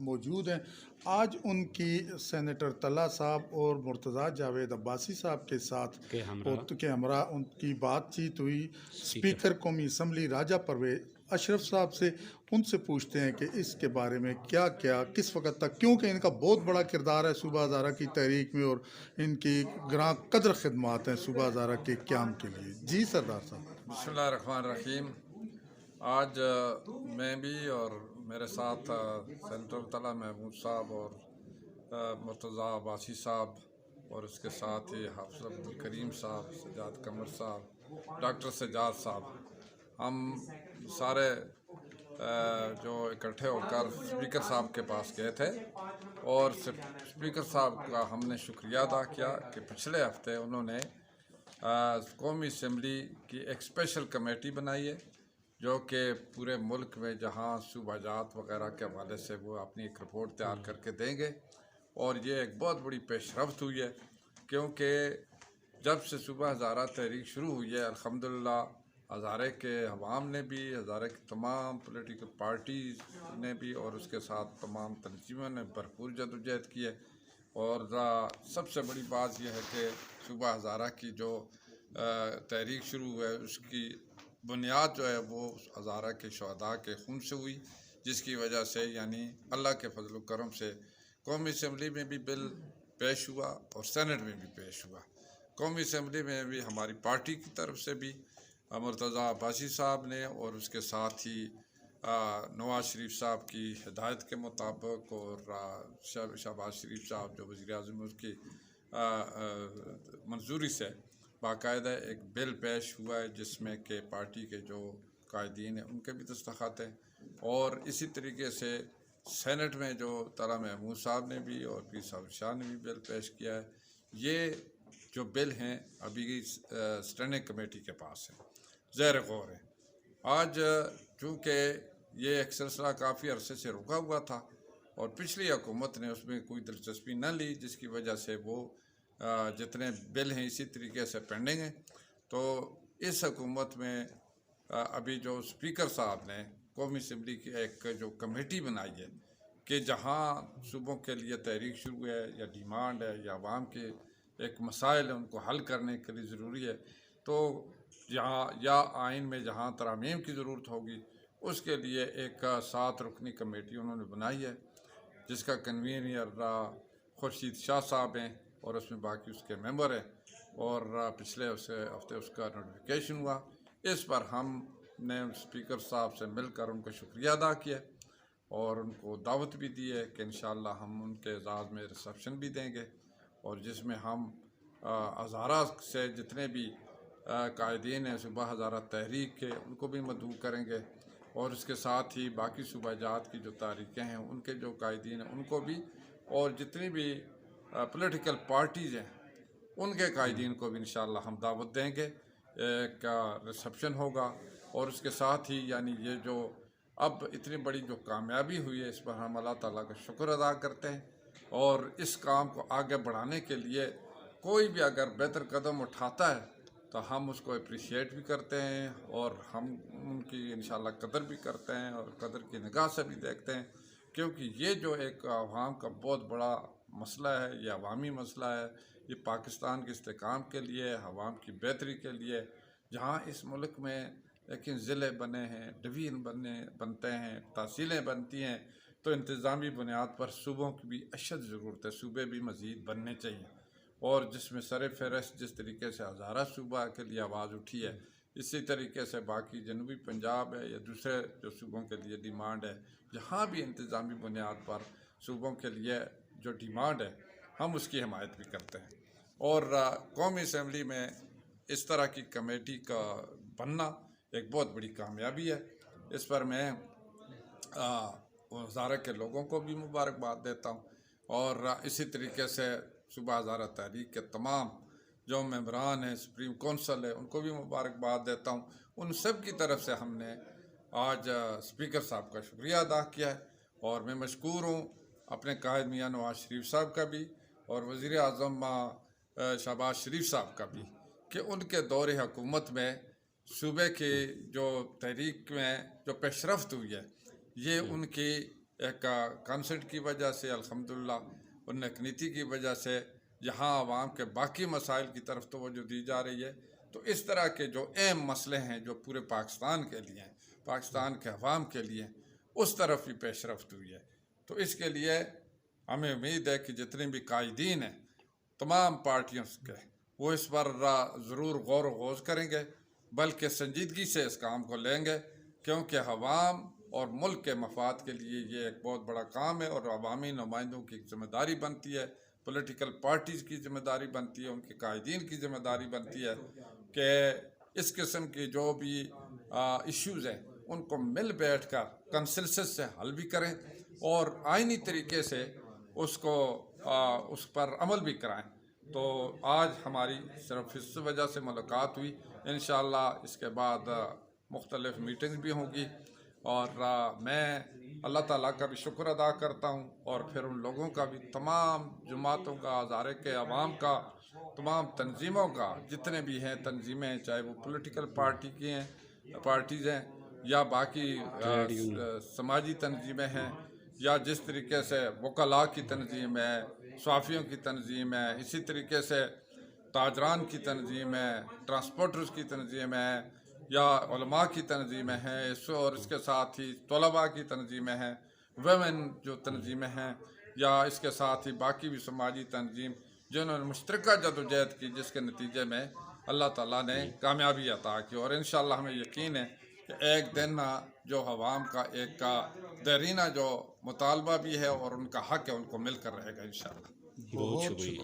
मौजूद हैं। आज उनकी सेनेटर तल्ला साहब और मुर्तज़ा जावेद अब्बासी साहब के साथ के हमरा के हमरा उनकी बातचीत हुई। स्पीकर स्पीकर कौमी असम्बली राजा परवेज़ अशरफ साहब से उनसे पूछते हैं कि इसके बारे में क्या क्या किस वक्त तक, क्योंकि इनका बहुत बड़ा किरदार है सूबा हज़ारा की तहरीक में और इनकी ग्रां कदर खिदमात हैं सूबा हज़ारा के क़याम के लिए। जी सरदार साहब। बिस्मिल्लाहिर्रहमानिर्रहीम। आज मैं भी और मेरे साथ सेनेटर तला महमूद साहब और मुर्तज़ा अब्बासी साहब और उसके साथ ही हाफ़िज़ अब्दुल करीम साहब, सजाद कमर साहब, डॉक्टर सजाद साहब, हम सारे जो इकट्ठे होकर स्पीकर साहब के पास गए थे और स्पीकर साहब का हमने शुक्रिया अदा किया कि पिछले हफ्ते उन्होंने कौमी असम्बली की एक स्पेशल कमेटी बनाई है जो कि पूरे मुल्क में जहां सूबाजात वगैरह के हवाले से वो अपनी एक रिपोर्ट तैयार करके देंगे। और ये एक बहुत बड़ी पेशरफ्त हुई है क्योंकि जब से सूबा हज़ारा तहरीक शुरू हुई है अल्हम्दुलिल्लाह हज़ारे के अवाम ने भी, हज़ारे की तमाम पॉलिटिकल पार्टीज़ ने भी और उसके साथ तमाम तंजीमों ने भरपूर जदोजहद की है। और सबसे बड़ी बात यह है कि सूबा हज़ारा की जो तहरीक शुरू हुई है उसकी बुनियाद जो है वो हज़ारा के शहदा के खून से हुई, जिसकी वजह से यानी अल्लाह के फजल करम से कौमी असम्बली में भी बिल पेश हुआ और सेनेट में भी पेश हुआ। कौमी असम्बली में भी हमारी पार्टी की तरफ से भी मुर्तज़ा अब्बासी साहब ने और उसके साथ ही नवाज शरीफ साहब की हिदायत के मुताबिक और शहबाज शरीफ साहब जो वज़ीर आज़म उसकी मंजूरी से बाकायदा एक बिल पेश हुआ है जिसमें कि पार्टी के जो कायदीन हैं उनके भी दस्तखत हैं। और इसी तरीके से सेनेट में जो तला महमूद साहब ने भी और पी साहब शाह ने भी बिल पेश किया है। ये जो बिल हैं अभी स्टैंडिंग कमेटी के पास है, ज़ेर गौर है। आज चूँकि ये एक सिलसिला काफ़ी अरसे से रुका हुआ था और पिछली हुकूमत ने उसमें कोई दिलचस्पी न ली, जिसकी वजह से वो जितने बिल हैं इसी तरीके से पेंडिंग हैं। तो इस हुकूमत में अभी जो स्पीकर साहब ने कौमी असम्बली की एक जो कमेटी बनाई है कि जहाँ सूबों के लिए तहरीक शुरू है या डिमांड है या आवाम के एक मसाइल है उनको हल करने के लिए ज़रूरी है, तो जहाँ या आइन में जहाँ तरामीम की ज़रूरत होगी उसके लिए एक 7 रुकनी कमेटी उन्होंने बनाई है जिसका कन्वीनर खुर्शीद शाह साहब हैं और उसमें बाकी उसके मेंबर हैं। और पिछले हफ्ते उसका नोटिफिकेशन हुआ। इस पर हमने स्पीकर साहब से मिलकर उनका शुक्रिया अदा किया और उनको दावत भी दी है कि इंशाअल्लाह हम उनके एजाज़ में रिसेप्शन भी देंगे और जिसमें हम हज़ारा से जितने भी कायदीन हैं सूबा हज़ारा तहरीक के उनको भी मदऊ करेंगे और इसके साथ ही बाकी सूबाजात की जो तारीखें हैं उनके जो कायदीन हैं उनको भी और जितनी भी पॉलिटिकल पार्टीज़ हैं उनके कायदीन को भी इंशाअल्लाह हम दावत देंगे। का रिसेप्शन होगा और उसके साथ ही यानी ये जो अब इतनी बड़ी जो कामयाबी हुई है इस पर हम अल्लाह ताला का शुक्र अदा करते हैं और इस काम को आगे बढ़ाने के लिए कोई भी अगर बेहतर कदम उठाता है तो हम उसको अप्रिशिएट भी करते हैं और हम उनकी इंशाल्लाह कदर भी करते हैं और कदर की निगाह से भी देखते हैं, क्योंकि ये जो एक आवाम का बहुत बड़ा मसला है, ये अवामी मसला है, ये पाकिस्तान के इस्तेकाम के लिए, अवाम की बेहतरी के लिए, जहाँ इस मुल्क में लेकिन ज़िले बने हैं, डिवीज़न बनते हैं, तहसीलें बनती हैं, तो इंतज़ामी बुनियाद पर सूबों की भी अशद ज़रूरत है। सूबे भी मज़ीद बनने चाहिए और जिसमें सर फहरिस्त जिस तरीके से हज़ारा सूबा के लिए आवाज़ उठी है, इसी तरीके से बाकी जनूबी पंजाब है या दूसरे जो सूबों के लिए डिमांड है, जहाँ भी इंतज़ामी बुनियाद पर सूबों के लिए जो डिमांड है हम उसकी हिमायत भी करते हैं। और कौमी असम्बली में इस तरह की कमेटी का बनना एक बहुत बड़ी कामयाबी है। इस पर मैं हज़ारा के लोगों को भी मुबारकबाद देता हूँ और इसी तरीके से सूबा हज़ारा तहरीक के तमाम जो मेंबरान हैं, सुप्रीम कौंसल है, उनको भी मुबारकबाद देता हूँ। उन सब की तरफ से हमने आज स्पीकर साहब का शुक्रिया अदा किया है और मैं मशकूर हूँ अपने कायद मियाँ नवाज शरीफ साहब का भी और वज़ीर आज़म शहबाज शरीफ साहब का भी कि उनके दौरे हुकूमत में सूबे की जो तहरीक में जो पेशरफ्त हुई है ये उनकी एक कॉन्सेप्ट की वजह से अल्हम्दुलिल्लाह उन एक नीति की वजह से यहाँ आवाम के बाकी मसाइल की तरफ तवज्जो दी जा रही है। तो इस तरह के जो अहम मसले हैं जो पूरे पाकिस्तान के लिए हैं, पाकिस्तान के अवाम के लिए, उस तरफ भी पेशरफ्त हुई है। तो इसके लिए हमें उम्मीद है कि जितने भी कायदीन हैं तमाम पार्टियों के, वो इस पर ज़रूर गौर व गौज़ करेंगे, बल्कि संजीदगी से इस काम को लेंगे, क्योंकि अवाम और मुल्क के मफाद के लिए ये एक बहुत बड़ा काम है और अवामी नुमाइंदों की जिम्मेदारी बनती है, पॉलिटिकल पार्टीज़ की जिम्मेदारी बनती है, उनके कायदीन की जिम्मेदारी बनती है कि इस किस्म की जो भी इश्यूज़ हैं उनको मिल बैठ कर कंसेंसस से हल भी करें और आइनी तरीके से उसको उस पर अमल भी कराएं। तो आज हमारी सिर्फ इस वजह से मुलाकात हुई। इंशाअल्लाह इसके बाद मुख्तलिफ मीटिंग्स भी होंगी और मैं अल्लाह ताला का भी शुक्र अदा करता हूँ और फिर उन लोगों का भी, तमाम जमातों का, हज़ारे के अवाम का, तमाम तंजीमों का, जितने भी हैं तंजीमें, चाहे वो पॉलिटिकल पार्टी की हैं, पार्टीज़ हैं या बाकी समाजी तंजीमें हैं या जिस तरीके से वकला की तंजीम है, सहाफ़ियों की तंजीम है, इसी तरीके से ताजरान की तंजीम है, ट्रांसपोर्टर्स की तंजीम है या उलमा की तंजीमें हैं, और इसके साथ ही तलबा की तंजीमें हैं, वेमेन जो तंजीमें हैं, या इसके साथ ही बाकी भी समाजी तंजीम जिन्होंने मुश्तरका जदोजहद की, जिसके नतीजे में अल्लाह ताला ने कामयाबी अता की। और इंशाअल्लाह हमें यकीन है कि एक दिन जो अवाम का एक का देरीना जो मुतालबा भी है और उनका हक है उनको मिलकर रहेगा इंशाअल्लाह। बहुत शुक्रिया।